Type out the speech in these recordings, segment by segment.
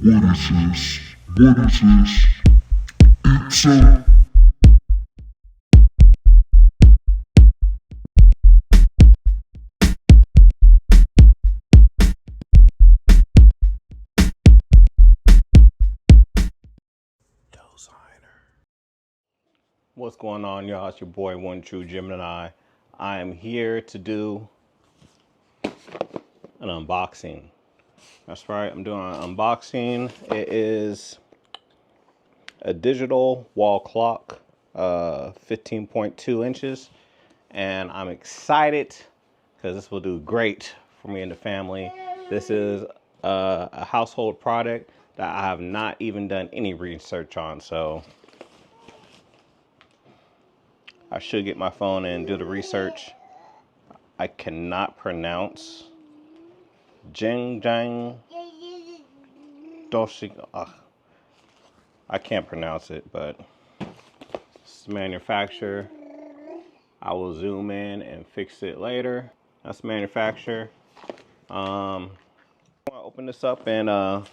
What is this? What is this? It's a What's going on, y'all? It's your boy, Truu Gemini. I am here to do an unboxing. That's right, I'm doing an unboxing. It is a digital wall clock, 15.2 inches. And I'm excited because this will do great for me and the family. This is a household product that I have not even done any research on. So I should get my phone and do the research. I cannot pronounce Jing Doshi. I can't pronounce it, but it's manufacturer. I will zoom in and fix it later. That's manufacturer. I'm gonna open this up and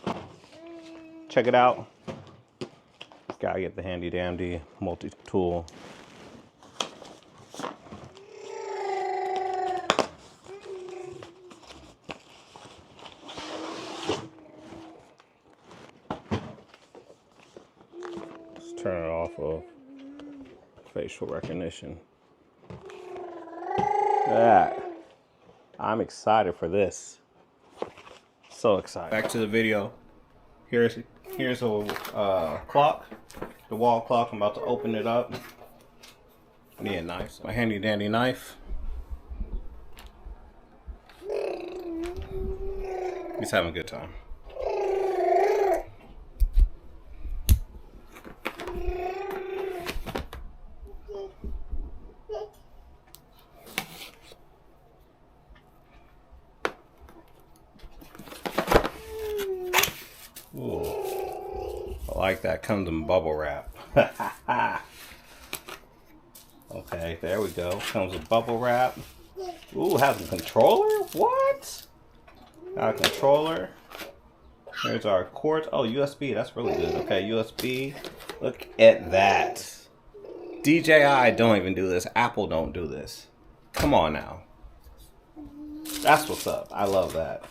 check it out. Gotta get the handy dandy multi-tool. Turn it off of facial recognition. That. I'm excited for this. So excited. Back to the video. Here's a clock, the wall clock. I'm about to open it up. I need a knife. My handy dandy knife. He's having a good time. Ooh, I like that. Comes in bubble wrap. Okay, there we go. Comes with bubble wrap. Ooh, has a controller? What? Got a controller. Here's our cord. Oh, USB. That's really good. Okay, USB. Look at that. DJI don't even do this. Apple don't do this. Come on now. That's what's up. I love that.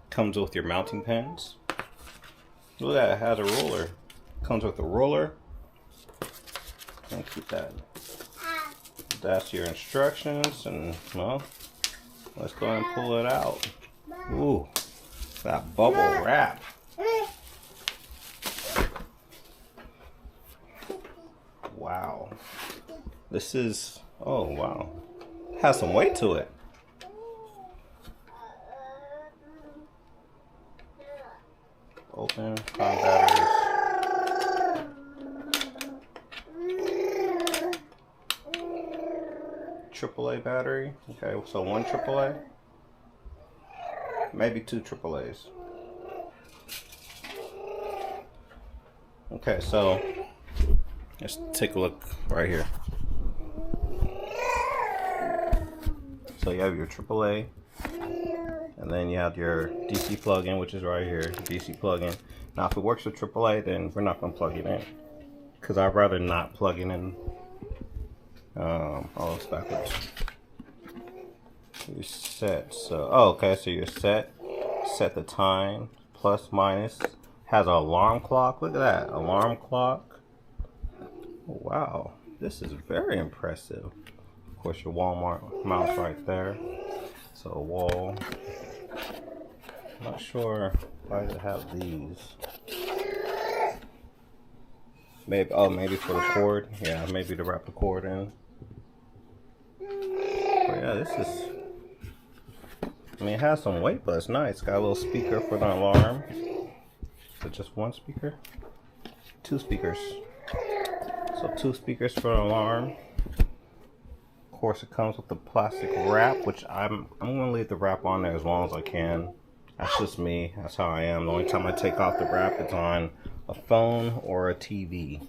Comes with your mounting pins. Look at that, it has a ruler. Comes with a ruler. And keep that. That's your instructions, and well, let's go ahead and pull it out. Ooh, that bubble wrap. Wow. This is, oh wow. Has some weight to it. Open, find batteries. AAA battery. Okay, so one AAA. Maybe two AAAs. Okay, so let's take a look right here. So you have your AAA. And then you have your DC plug-in, which is right here, DC plug-in. Now, if it works with AAA, then we're not going to plug it in, because I'd rather not plug it in. Oh, it's backwards. You're set. So, oh, okay. So you're set. Set the time, plus, minus. Has an alarm clock. Look at that, alarm clock. Wow, this is very impressive. Of course, your Walmart mouse right there. So a wall. Not sure why they have these. Maybe, oh, maybe for the cord. Yeah, maybe to wrap the cord in. But yeah, this is, I mean, it has some weight, but it's nice. Got a little speaker for the alarm. Is it just one speaker? Two speakers. So two speakers for the alarm. Of course, it comes with the plastic wrap, which I'm gonna leave the wrap on there as long as I can. That's just me. That's how I am. The only time I take off the wrap is on a phone or a TV.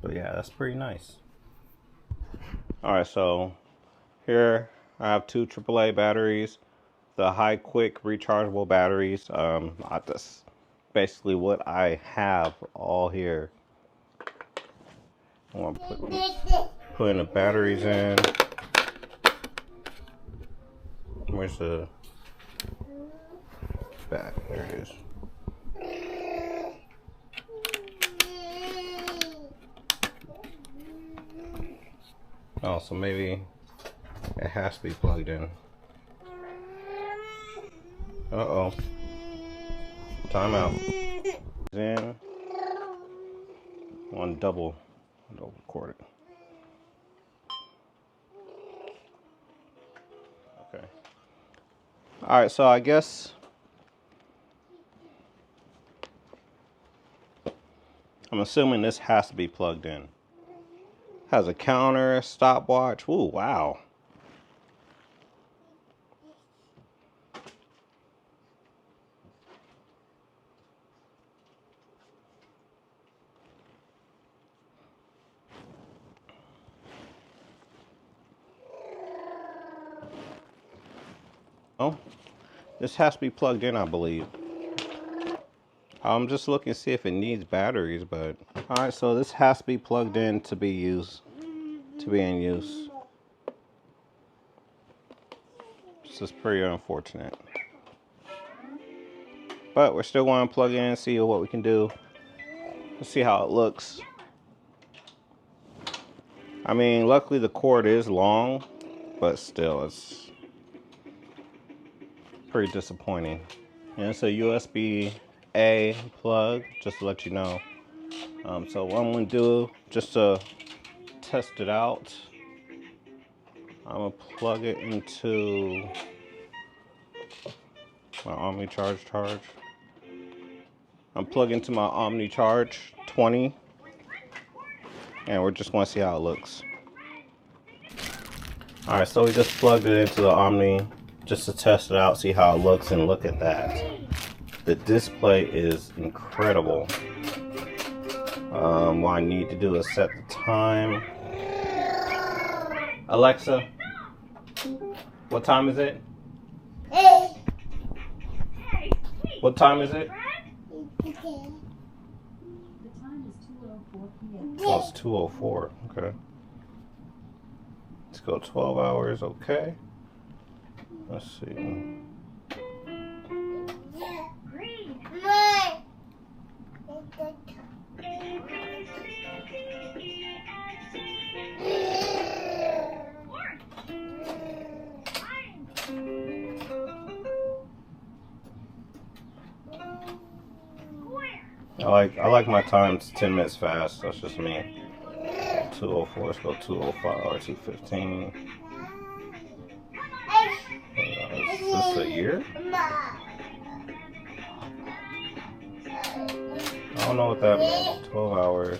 But yeah, that's pretty nice. All right, so here I have two AAA batteries, the high quick rechargeable batteries. That's basically what I have all here. I'm gonna put the batteries in. Where's the back? There it is. Oh, so maybe it has to be plugged in. Uh-oh. Timeout. In. On double record it. Okay. Alright, so I guess I'm assuming this has to be plugged in. Has a counter, stopwatch. Ooh, wow. Oh, this has to be plugged in, I believe. I'm just looking to see if it needs batteries, but all right. So this has to be plugged in to be used, to be in use. This is pretty unfortunate, but we're still going to plug in and see what we can do. Let's see how it looks. I mean, luckily the cord is long, but still, it's pretty disappointing. And it's a USB-A plug, just to let you know. So what I'm going to do, just to test it out, I'm going to plug it into my OmniCharge charge. I'm plugging into my OmniCharge 20, and we're just going to see how it looks. All right, so we just plugged it into the Omni just to test it out, see how it looks, and look at that. The display is incredible. What I need to do is set the time. Alexa, what time is it? What time is it? The time is 2:04 p.m. Oh, it's 2:04. Okay. Let's go 12 hours. Okay. Let's see. I like my times 10 minutes fast. That's just me. 2:04. Let's go 2:05 or 2:15. Is this a year? I don't know what that means. 12 hours.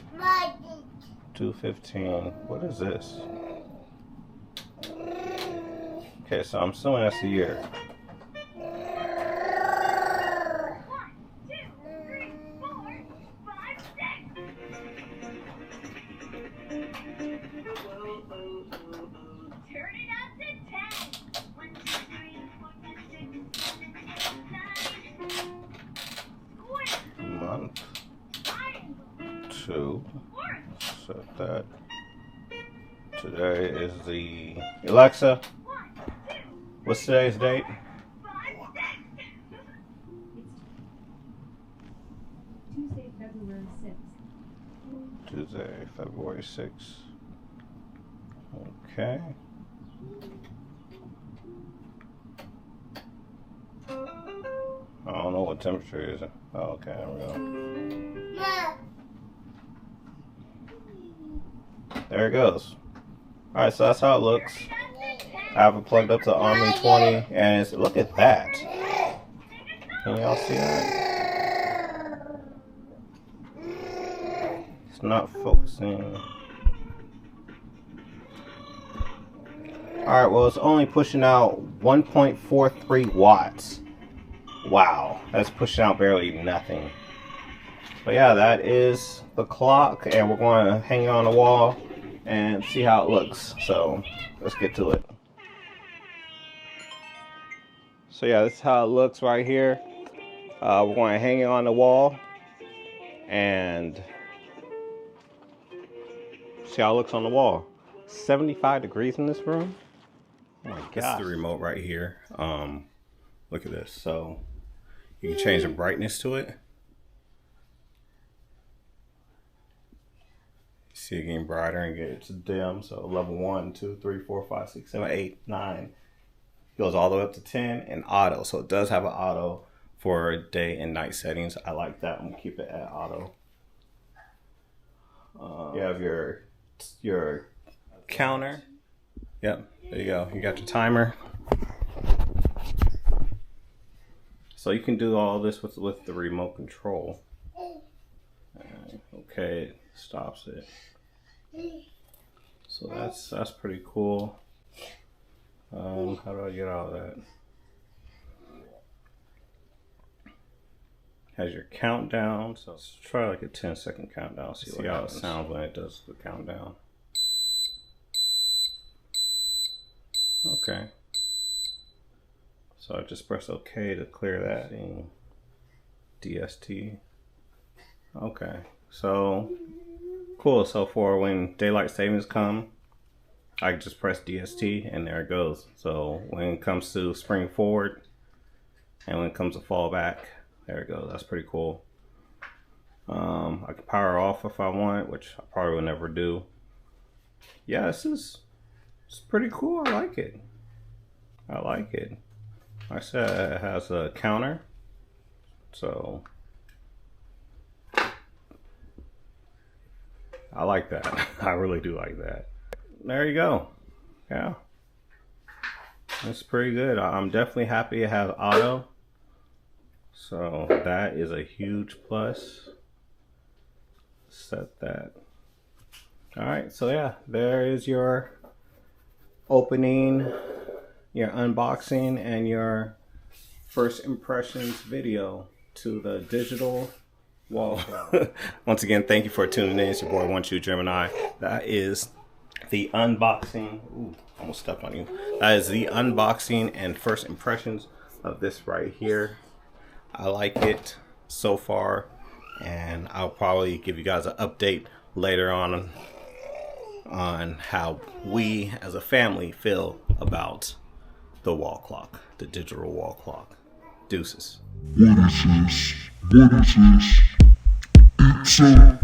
2:15. What is this? Okay, so I'm assuming that's a year. Month. 2. Set that. Today is the Alexa. What's today's date? Tuesday, February 6th. Tuesday, February 6th. Okay. I don't know what temperature it is. Oh, okay, there we go. There it goes. Alright, so that's how it looks. I have it plugged up to Omni 20, and it's, look at that. Can y'all see that? It's not focusing. Alright, well, it's only pushing out 1.43 watts. Wow, that's pushing out barely nothing. But yeah, that is the clock, and we're going to hang it on the wall and see how it looks. So let's get to it. So yeah, this is how it looks right here. We're going to hang it on the wall and see how it looks on the wall. 75 degrees in this room. Oh my gosh. This is the remote right here. Look at this. So you can change the brightness to it. See it getting brighter and gets dim. So level 1, 2, 3, 4, 5, 6, 7, 8, 9. Goes all the way up to 10 and auto. So it does have an auto for day and night settings. I like that. I'm gonna keep it at auto. You have your counter. Yep, there you go. You got your timer. So you can do all this with the remote control. Okay, it stops it. So that's pretty cool. How do I get out of that? Has your countdown. So let's try like a 10-second countdown. See how it sounds when it does the countdown. Okay. So I just press OK to clear that in DST. Okay. So cool. So for when daylight savings come, I just press DST and there it goes. So when it comes to spring forward and when it comes to fall back, there it goes. That's pretty cool. I can power off if I want, which I probably would never do. Yeah, it's pretty cool. I like it. I like it. Like I said, it has a counter. So I like that. I really do like that. There you go. Yeah. That's pretty good. I'm definitely happy it has auto. So that is a huge plus. Set that. All right. So yeah, there is your opening, your unboxing, and your first impressions video to the digital wall. Once again, thank you for tuning in. It's your boy Truu Gemini. That is the unboxing. Ooh, almost stepped on you. That is the unboxing and first impressions of this right here. I like it so far, and I'll probably give you guys an update later on how we as a family feel about the wall clock, the digital wall clock. Deuces. What is this? What is this? It's a